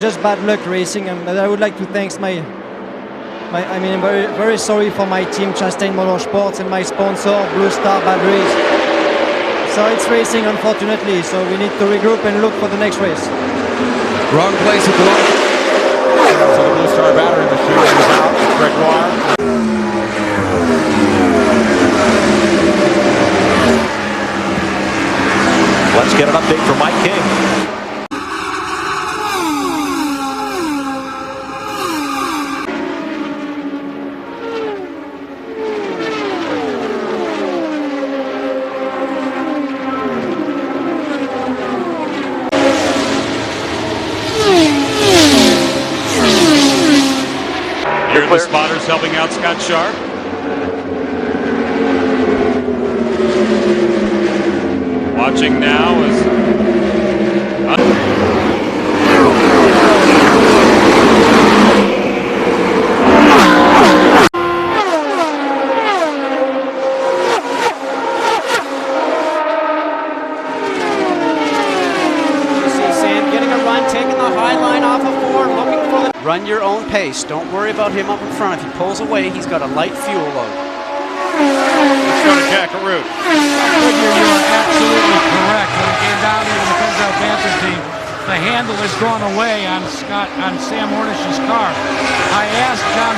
Just bad luck racing, and I would like to thank I'm very, very sorry for my team, Chastain Motorsports, and my sponsor, Blue Star Batteries. So it's racing, unfortunately, so we need to regroup and look for the next race. Wrong place at the moment. So the Blue Star battery machine is out. Gregoire. Let's get an update from Mike King. Here are the spotters helping out Scott Sharp. Watching now is Sam getting a run, taking the high line off of 4, looking for the... Run your own pace. Don't worry about him up in front. If he pulls away, he's got a light fuel load. let's go to Jackaroo. You are absolutely correct. When it came down here to the Federal Panther team, the handle has gone away on Sam Ornish's car. I asked John.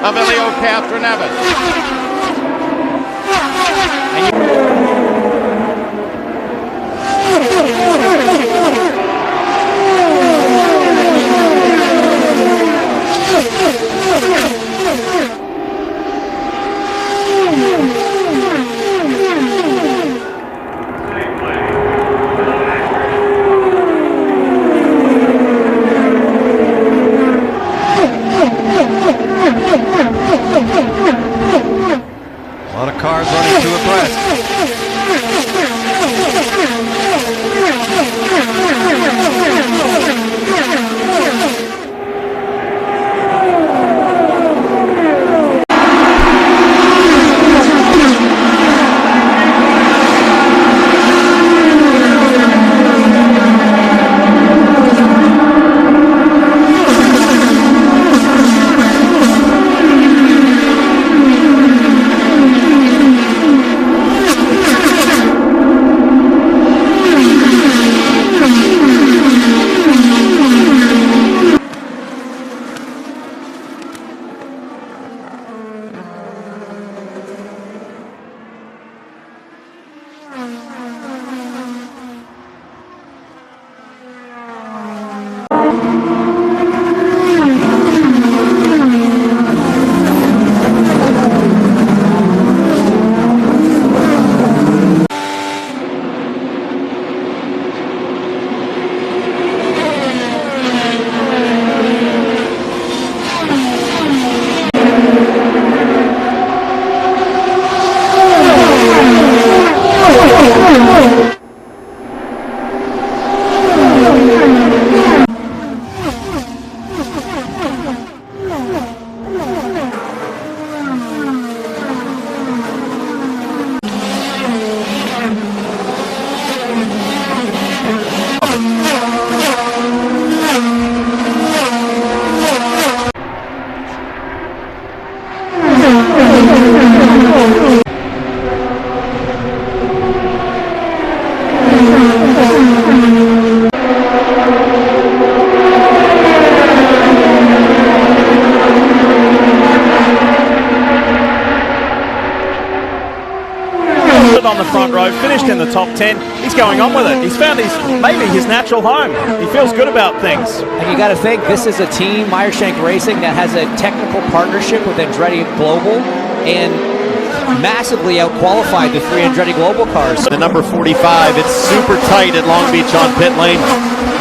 Of Elio Castroneves. A lot of cars running two abreast. On the front row, finished in the top 10. He's going on with it. He's found maybe his natural home. He feels good about things. And you got to think, this is a team, Meyershank Racing, that has a technical partnership with Andretti Global, and massively out-qualified the three Andretti Global cars. The number 45, it's super tight at Long Beach on pit lane.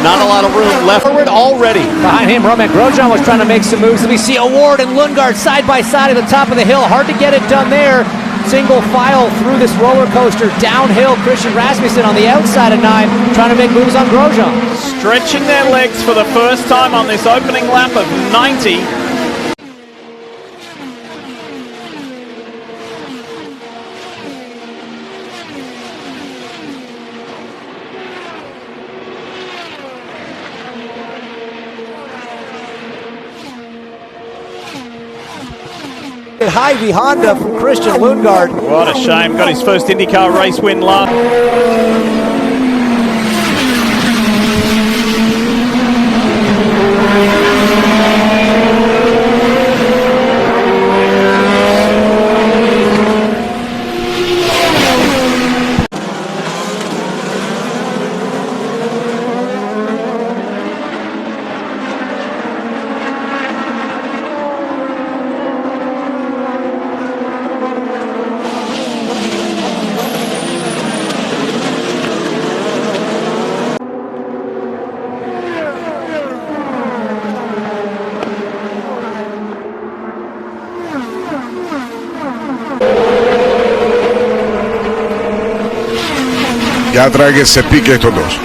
Not a lot of room left forward already. Behind him, Roman Grosjean was trying to make some moves. We see Award and Lundgaard side by side at the top of the hill. Hard to get it done there. Single file through this roller coaster. Downhill, Christian Rasmussen on the outside of 9, trying to make moves on Grosjean. Stretching their legs for the first time on this opening lap of 90. Hy-Vee Honda from Christian Lundgaard. What a shame. Got his first IndyCar race win last. Ya tráguese pique estos dos.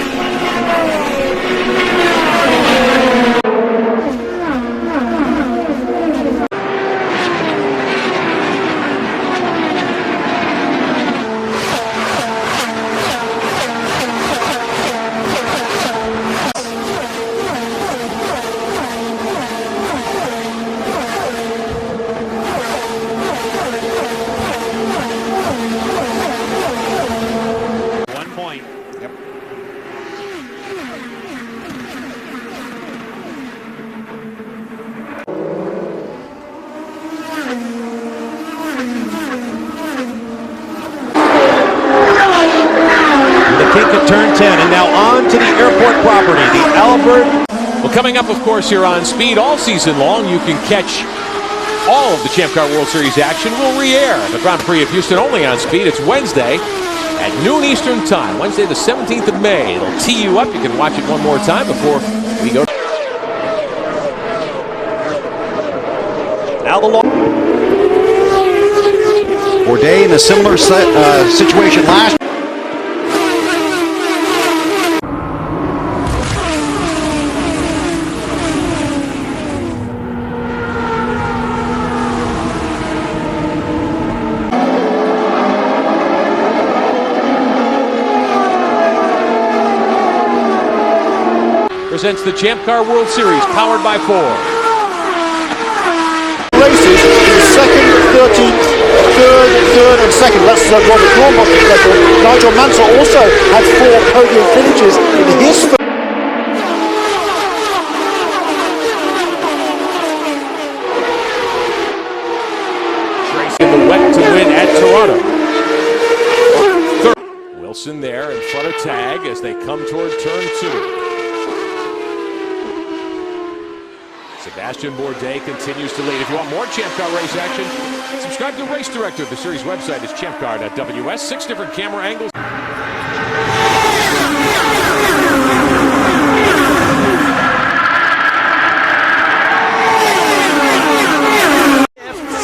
Turn 10, and now on to the airport property, the Albert. Well, coming up, of course, here on Speed all season long, you can catch all of the Champ Car World Series action. We'll re-air the Grand Prix of Houston only on Speed. It's Wednesday at noon Eastern Time, Wednesday the 17th of May. It'll tee you up. You can watch it one more time before we go. Now the long. Bourdais in a similar situation last. Presents the Champ Car World Series, powered by Ford. Races in second, 13th, third, and second. That's Robert Dornbach's record. Nigel Mansell also had 4 podium finishes in his first. In the wet to win at Toronto. Wilson there in front of tag as they come toward turn 2. Sebastian Bourdais continues to lead. If you want more Champ Car race action, subscribe to Race Director. The series website is champcar.ws. 6 different camera angles.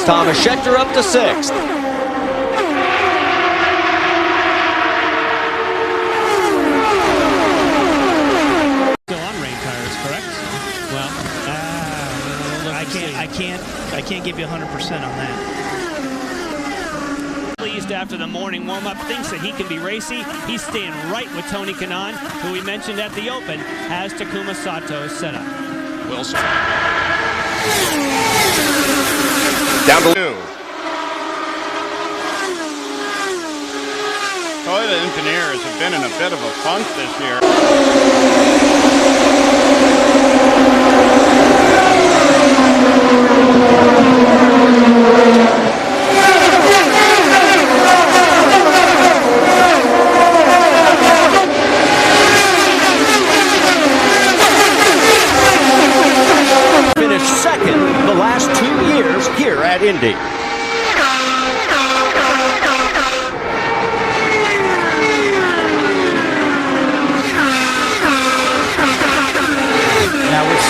Thomas Scheckter up to 6th. Still on rain tires, correct? Well, I can't give you 100% on that. Pleased after the morning warm-up, thinks that he can be racy. He's staying right with Tony Kanaan, who we mentioned at the Open has Takuma Sato set up. Wilson. Down to Toyota engineers have been in a bit of a funk this year. Finished second the last 2 years here at Indy.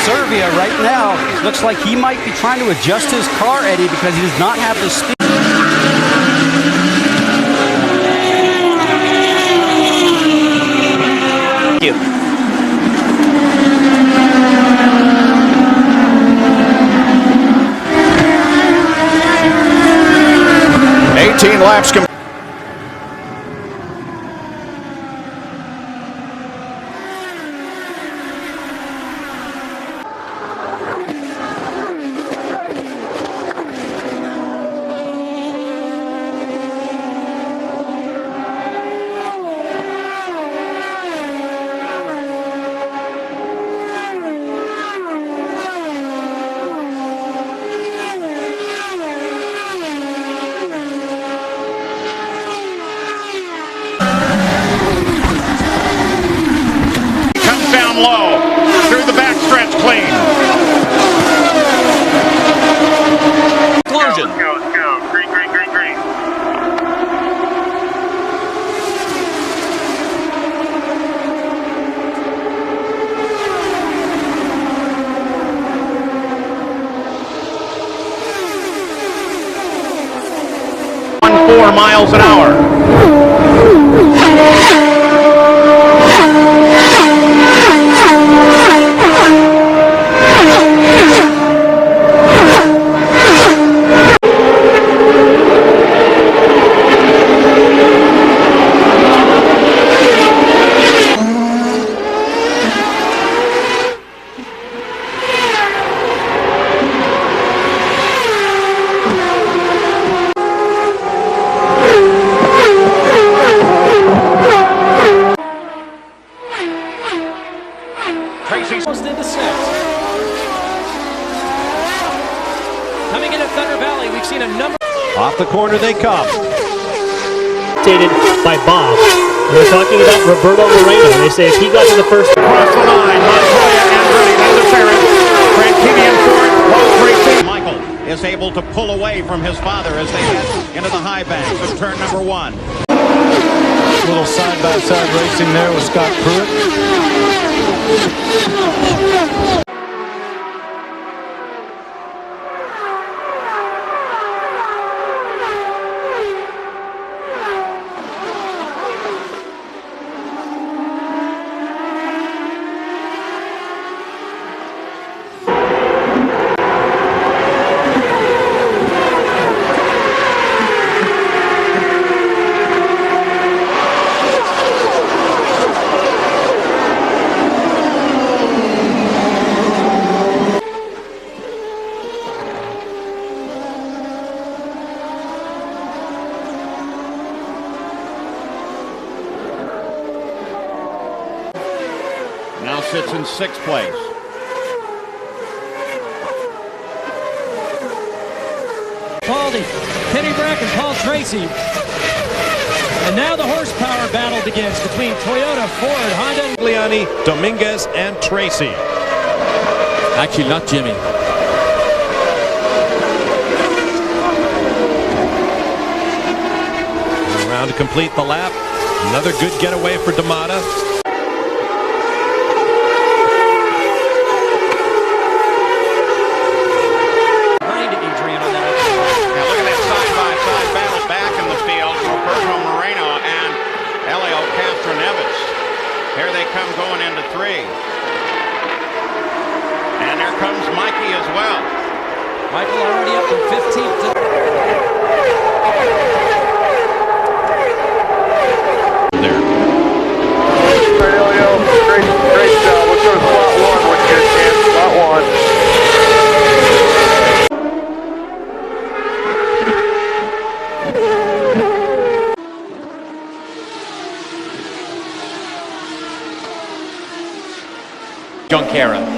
Serbia right now looks like he might be trying to adjust his car, Eddie, because he does not have the speed. Thank you. 18 laps. 4 miles an hour. Almost into 6. Coming in at Thunder Valley, we've seen a number. Off the corner they come. Stated by Bob. We're talking about Roberto Moreno. They say if he got to the first. Across the line, Montoya and Ready, interference. Frankinian Ford, both racing. Michael is able to pull away from his father as they head into the high banks of turn number 1. Little side-by-side racing there with Scott Pruitt. Now sits in 6th place. Baldy, Kenny Brack and Paul Tracy. And now the horsepower battle begins between Toyota, Ford, Honda, Leone, Dominguez, and Tracy. Actually, not Jimmy. Around to complete the lap. Another good getaway for D'Amata. Here they come going into 3. And there comes Mikey as well. Michael already up from 15th to... There. Great job. Let's go to slot 1 when you get a chance. Slot Junquera.